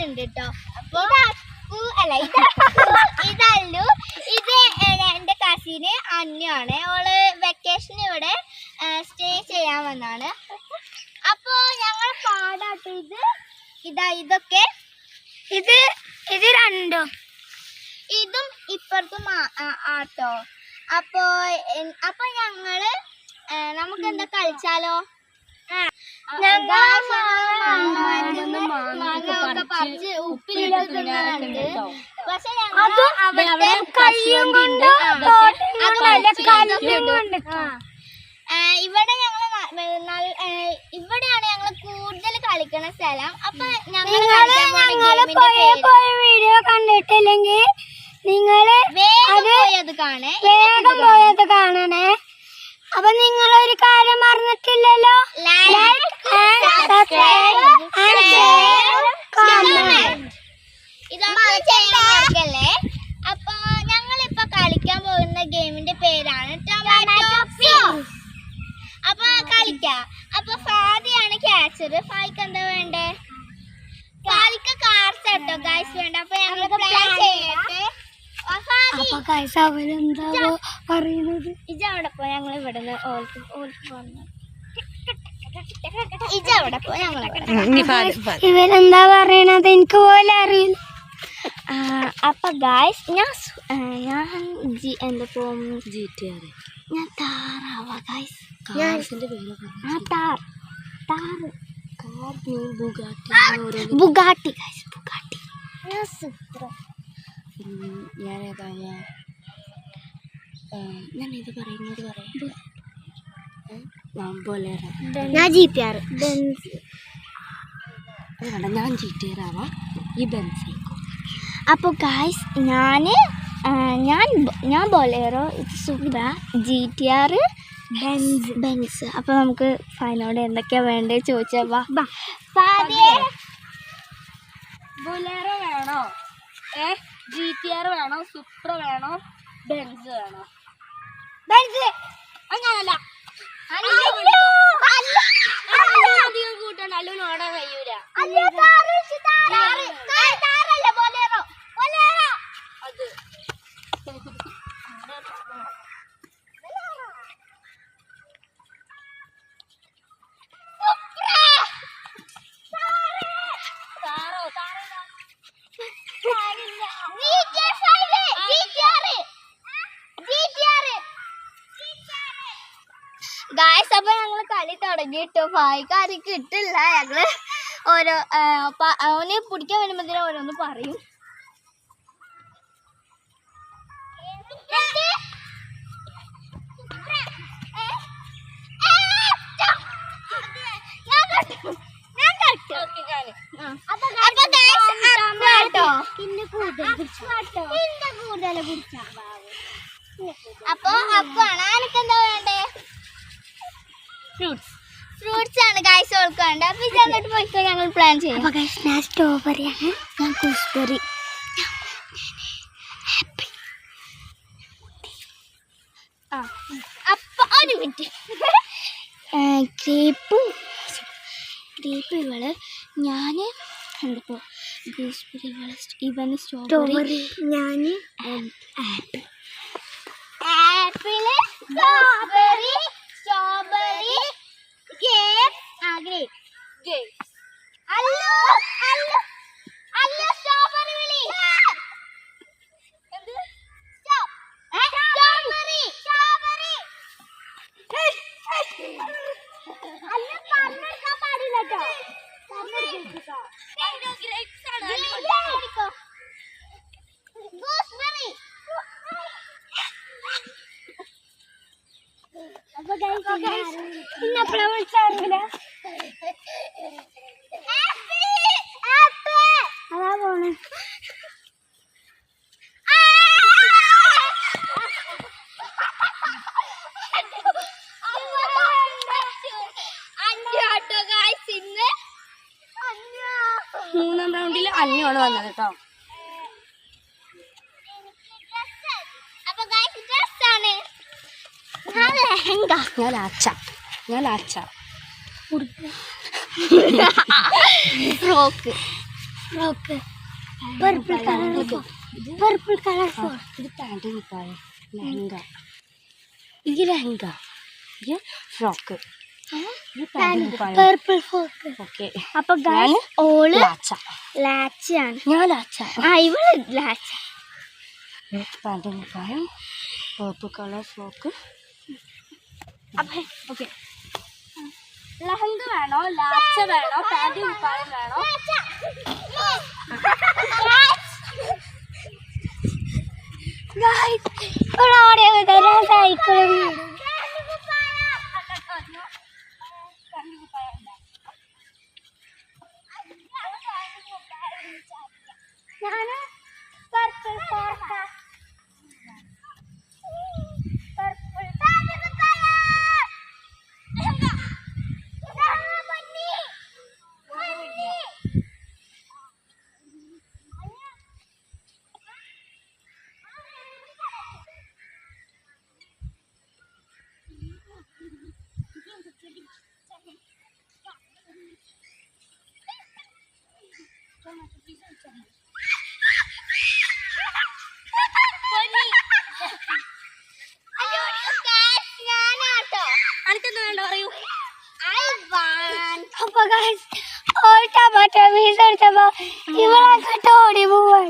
ഉണ്ട് കേട്ടോ. അപ്പൊ ഇതല്ലു, ഇത് എന്റെ കസിന് അന്യാണ്. ഓള് വെക്കേഷൻ ഇവിടെ സ്റ്റേ ചെയ്യാൻ വന്നാണ്. അപ്പൊ ഞങ്ങൾ പാടാട്ടോ. ഇതൊക്കെ ഇത് രണ്ടും ഇതും ഇപ്പുറത്തും ആട്ടോ. അപ്പൊ ഞങ്ങള് നമുക്ക് എന്താ കളിച്ചാലോ? പറിച്ച് ഉപ്പിലിട്ടുണ്ട്. പക്ഷെ ഇവിടെയാണ് ഞങ്ങൾ കൂടുതൽ കളിക്കണ സ്ഥലം. അപ്പൊ വീഡിയോ കണ്ടിട്ടില്ലെങ്കിൽ നിങ്ങള് വേഗം പോയത് കാണണേ. അപ്പൊ നിങ്ങളൊരു കാര്യം മറന്നിട്ടില്ലല്ലോ, ഇതൊക്കെ. അപ്പൊ ഞങ്ങളിപ്പൊ കളിക്കാൻ പോകുന്ന ഗെയിമിന്റെ പേരാണ് ടൊമാറ്റോ ഫിഷ്. അപ്പൊ കളിക്കാം. അപ്പൊ ഫാദിയാണ് ക്യാച്ചർ. ഫാദിക്ക് എന്താ വേണ്ടേ? ഫാദിക്ക് കാർസ് കേട്ടോ ഗൈസ് വേണ്ട. അപ്പൊ ഞങ്ങൾ പ്ലാൻ ചെയ്യട്ടെ. പറയുന്നത് ഇജവിടെ പോ, ഞങ്ങൾ ഇവിടുന്ന് ഇജവിടെ പോ, ഇവരെന്താ പറയണത് എനിക്ക് പോലെ അറിയില്ല. അപ്പൊ ഗൈസ് ഞാൻ താറാവാ ഗൈസ്. Bugatti guys, Bugatti. ഞാനിത് പറയുന്നത് ഞാൻ GTR. ഞാൻ GTR ആവാം, ഈ ബെൻസ്. അപ്പോൾ ഗൈസ് ഞാൻ ബൊലേറോ, ഇത് സുപ്ര, GTR, ബെൻസ്. അപ്പോൾ നമുക്ക് ഫൈനോട് എന്തൊക്കെയാണ് വേണ്ടത് ചോദിച്ചാൽ ബൊലേറോ വേണോ, GTR വേണോ, സുപ്ര വേണോ, ബെൻസ് വേണോ? ബെൻസ്. അങ്ങനല്ല, അധികം കൂട്ടണ്ട, അല്ലൂന് ഓടാൻ കഴിയൂല. അത് ഗായ്സ്, അപ്പൊ ഞങ്ങള് കളി തുടങ്ങിട്ടോ. ഫായിക്കാരും കിട്ടില്ല. ഞങ്ങള് ഓന് പിടിക്കാൻ വരുമ്പോ ഓരോന്ന് പറയും. അപ്പൊ ആനക്കെന്താ വേണ്ടേ? ഫ്രൂട്ട്സ് ആണ് ഗൈസ് ഓൾക്ക് വേണ്ടത്. അപ്പൊ ഇത് എന്നിട്ട് പോയിക്കോ, ഞങ്ങൾ പ്ലാൻ ചെയ്യാം. ഞാൻ സ്ട്രോബെറിയാണ്, ഞാൻ ഗൂസ്ബെറി. അപ്പൊ ഒരു മിനിറ്റ്. ഗ്രേപ്പ് ഇവള്, ഞാൻ എന്തപ്പോ ഗൂസ്ബെറി, ഇവന് സ്ട്രോബെറി, ഞാൻ ആപ്പിള്, സ്ട്രോബെറി, ഗ്രേപ്പ്. അല്ല സ്ട്രോബെറി വിളി. അതാ പോണേ. മൂന്നാം റൗണ്ടിൽ അഞ്ഞോട് വന്നത് കേട്ടോ. ഞാൻ lacha frock. Frock purple colour purple colour ഇത് പാൻറ് കുപ്പായം ലെഹങ്ക ഇത് ലെഹങ്ക ഇത് ഫ്രോക്ക് പർപ്പിൾ ഫ്രോക്ക്. ഓക്കെ അപ്പൊ ഓള് ലാച്ച ലാച്ചയാണ്. ഞാൻ ലാച്ച ഇവള് ലാച്ച. പാൻറ് കുപ്പായം purple colour frock. Okay lehenga വേണോ ലാച്ച വേണോ പാൻറ് കുപ്പായം വേണോ? സൈക്കിളും ടൊമാറ്റോ പീസ് എടുത്തപ്പോ ഇവളൊക്കെ ഓടി പോവാണ്.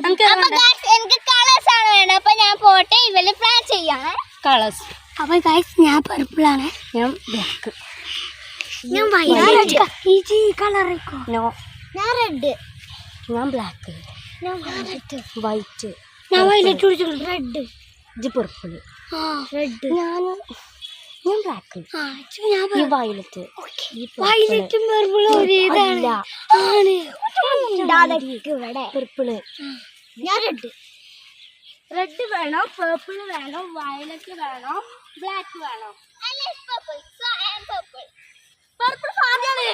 എനിക്ക് കളേഴ്സ് ആണ് വേണ്ടത്. അപ്പൊ ഞാൻ പോട്ടെ, ഇവര് പ്ലാൻ ചെയ്യാം. കളേഴ്സ്. അപ്പൊ ഗൈസ് ഞാൻ പർപ്പിളാണ്. ഞാൻ ബ്ലാക്ക്. ഞാൻ വൈറ്റ്. ഈ കളർ നോ. ഞാൻ റെഡ്. ഞാൻ ബ്ലാക്ക്. ഞാൻ വൈറ്റ്. വൈറ്റ്. ഞാൻ വൈലറ്റ് റെഡ്. ഇത് പർപ്പിൾ. റെഡ്. ഞാൻ ബ്ലാക്ക്. ഈ വയലറ്റ്. വൈലറ്റും പർപ്പിളും ഒരേതാണ്. പർപ്പിള്. ഞാൻ റെഡ്. റെഡ് വേണോ പർപ്പിൾ വേണോ വയലറ്റ് വേണോ ബ്ലാക്ക് വേണോ? പർപ്പിൾ ഫാദിയാണ്.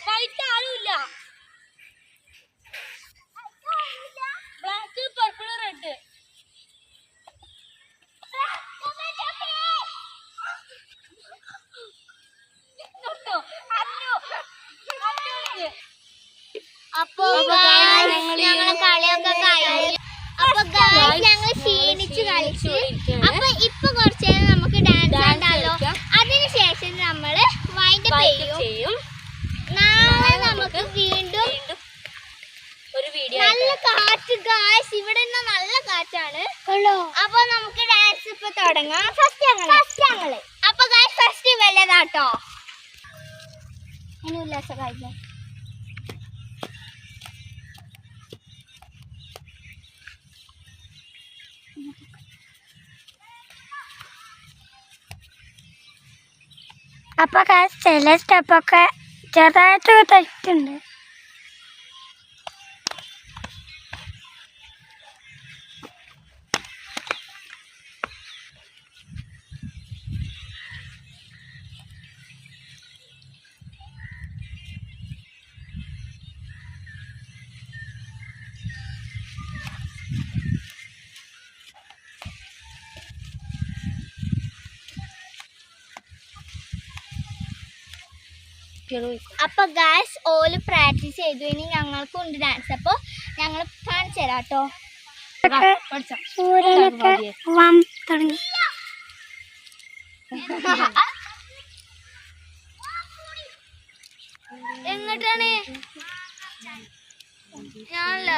വൈറ്റ് ആരുമില്ല. Black purple red. അപ്പൊ ഞങ്ങളെ കളിയൊക്കെ കഴിഞ്ഞു. അപ്പൊ ഞങ്ങൾ ക്ഷീണിച്ചു കളിച്ചു. അപ്പൊ ഇപ്പൊ കുറച്ച് നേരം നമുക്ക് ഡാൻസ് കണ്ടാലോ. അതിനുശേഷം നമ്മള് വൈൻഡപ്പ് ചെയ്യും. നാളെ നമുക്ക് വീണ്ടും ഒരു വീഡിയോ. നല്ല കാറ്റ് ഗായ്സ്, ഇവിടെ നിന്ന് നല്ല കാറ്റാണ്. അപ്പൊ നമുക്ക് ഡാൻസ് ഇപ്പൊ തുടങ്ങാം. ഫസ്റ്റ് ഞങ്ങള്. അപ്പൊ ഗായ്സ് ഫസ്റ്റ് വല്ലതാട്ടോ. ഇനി ഉല്ലാസ കാര്യം. അപ്പൊ ചില സ്റ്റെപ്പൊക്കെ ചെറുതായിട്ട് തെറ്റുണ്ട്. അപ്പൊ ഗായ്സ് ഓല് പ്രാക്ടീസ് ചെയ്തു. ഇനി ഞങ്ങൾക്കും ഉണ്ട് ഡാൻസ്. അപ്പൊ ഞങ്ങൾ കാണിച്ചു തരാം കേട്ടോ. സൂര്യനൊക്കെ തുടങ്ങി. എങ്ങോട്ടാണ്? ഞാനല്ല.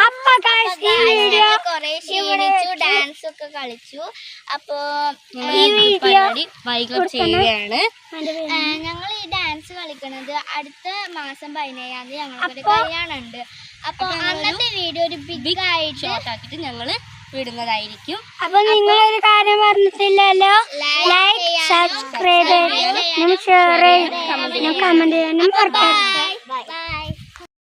അപ്പൊ guys, ഈ വീഡിയോ കൊറേ ക്ഷീണിച്ചു, ഡാൻസ് ഒക്കെ കളിച്ചു. അപ്പൊ ഈ വീഡിയോ ചെയ്യുകയാണ്. ഞങ്ങൾ ഈ ഡാൻസ് കളിക്കണത് അടുത്ത മാസം 17-ാം തീയതി ഞങ്ങൾക്കൊരു കല്യാണുണ്ട്. അപ്പൊ അന്നത്തെ വീഡിയോ ഒരു ബിഗ് ആയിട്ട് ഷോർട്ട് ആക്കിയിട്ട് ഞങ്ങള് വിടുന്നതായിരിക്കും. അപ്പൊ നിങ്ങളൊരു കാര്യം പറഞ്ഞിട്ടില്ലല്ലോ, ലൈക്ക് സബ്സ്ക്രൈബ് ചെയ്യാനും ഷെയർ ചെയ്യാനും കമന്റ് ചെയ്യാനും മറക്കരുത്.